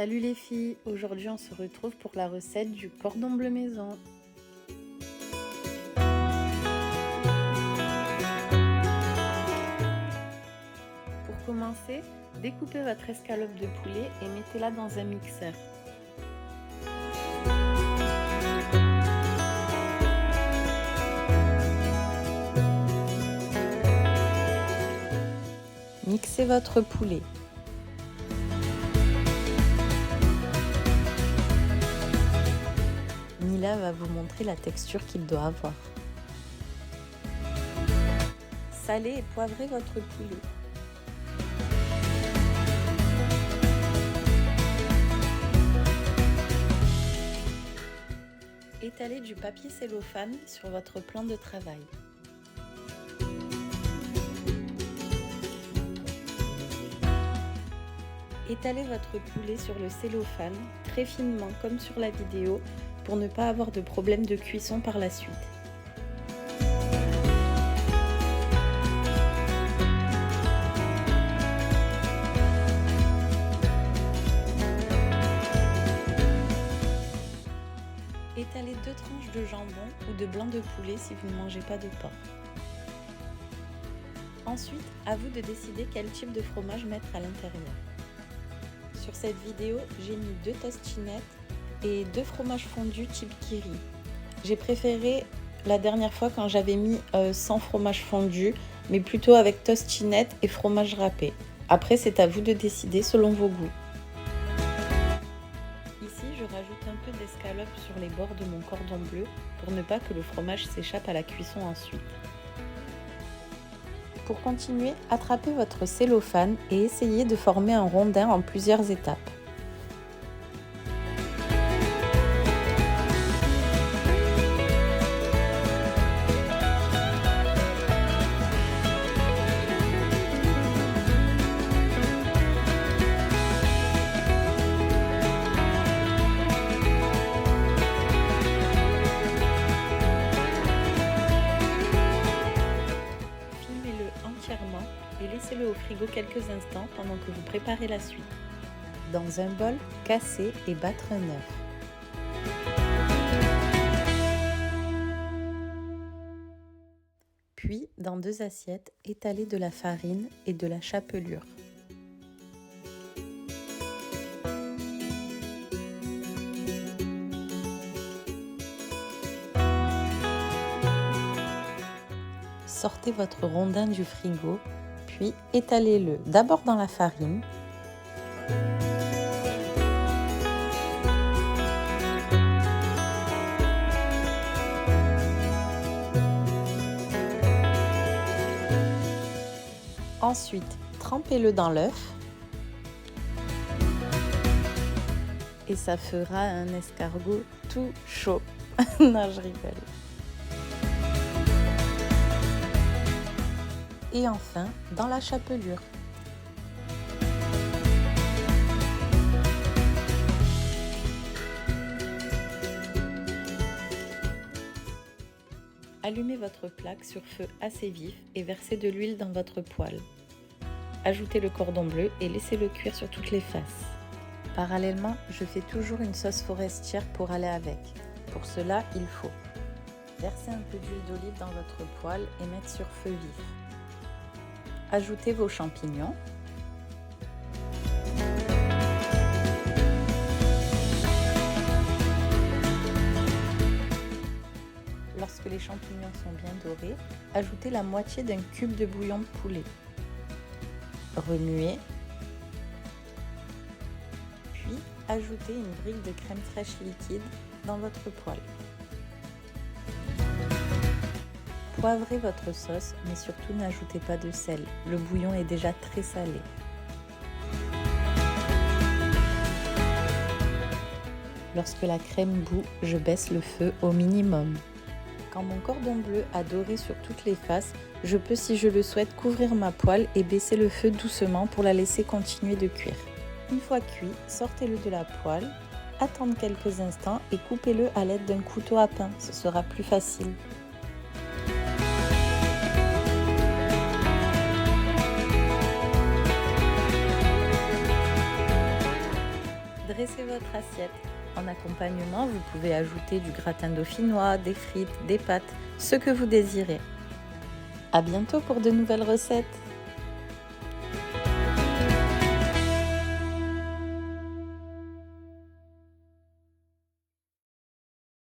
Salut les filles, aujourd'hui on se retrouve pour la recette du cordon bleu maison. Pour commencer, découpez votre escalope de poulet et mettez-la dans un mixeur. Mixez votre poulet. Mila va vous montrer la texture qu'il doit avoir. Salez et poivrez votre poulet. Étalez du papier cellophane sur votre plan de travail. Étalez votre poulet sur le cellophane très finement comme sur la vidéo pour ne pas avoir de problème de cuisson par la suite. Étalez 2 tranches de jambon ou de blanc de poulet si vous ne mangez pas de porc. Ensuite, à vous de décider quel type de fromage mettre à l'intérieur. Sur cette vidéo, j'ai mis 2 tostinettes et 2 fromages fondus type Kiri. J'ai préféré la dernière fois quand j'avais mis sans fromage fondu, mais plutôt avec tostinettes et fromage râpé. Après, c'est à vous de décider selon vos goûts. Ici, je rajoute un peu d'escalope sur les bords de mon cordon bleu pour ne pas que le fromage s'échappe à la cuisson ensuite. Pour continuer, attrapez votre cellophane et essayez de former un rondin en plusieurs étapes. Et laissez-le au frigo quelques instants pendant que vous préparez la suite. Dans un bol, cassez et battre un œuf. Puis, dans 2 assiettes, étalez de la farine et de la chapelure. Sortez votre rondin du frigo, puis étalez-le d'abord dans la farine, ensuite trempez-le dans l'œuf et ça fera un escargot tout chaud. Non, je rigole. Et enfin, dans la chapelure. Allumez votre plaque sur feu assez vif et versez de l'huile dans votre poêle. Ajoutez le cordon bleu et laissez-le cuire sur toutes les faces. Parallèlement, je fais toujours une sauce forestière pour aller avec. Pour cela, il faut verser un peu d'huile d'olive dans votre poêle et mettre sur feu vif. Ajoutez vos champignons. Lorsque les champignons sont bien dorés, ajoutez la moitié d'un cube de bouillon de poulet. Remuez. Puis, ajoutez une brique de crème fraîche liquide dans votre poêle. Poivrez votre sauce, mais surtout n'ajoutez pas de sel. Le bouillon est déjà très salé. Lorsque la crème bout, je baisse le feu au minimum. Quand mon cordon bleu a doré sur toutes les faces, je peux, si je le souhaite, couvrir ma poêle et baisser le feu doucement pour la laisser continuer de cuire. Une fois cuit, sortez-le de la poêle, attendez quelques instants et coupez-le à l'aide d'un couteau à pain, ce sera plus facile. dressez votre assiette. En accompagnement, vous pouvez ajouter du gratin dauphinois, des frites, des pâtes, ce que vous désirez. À bientôt pour de nouvelles recettes.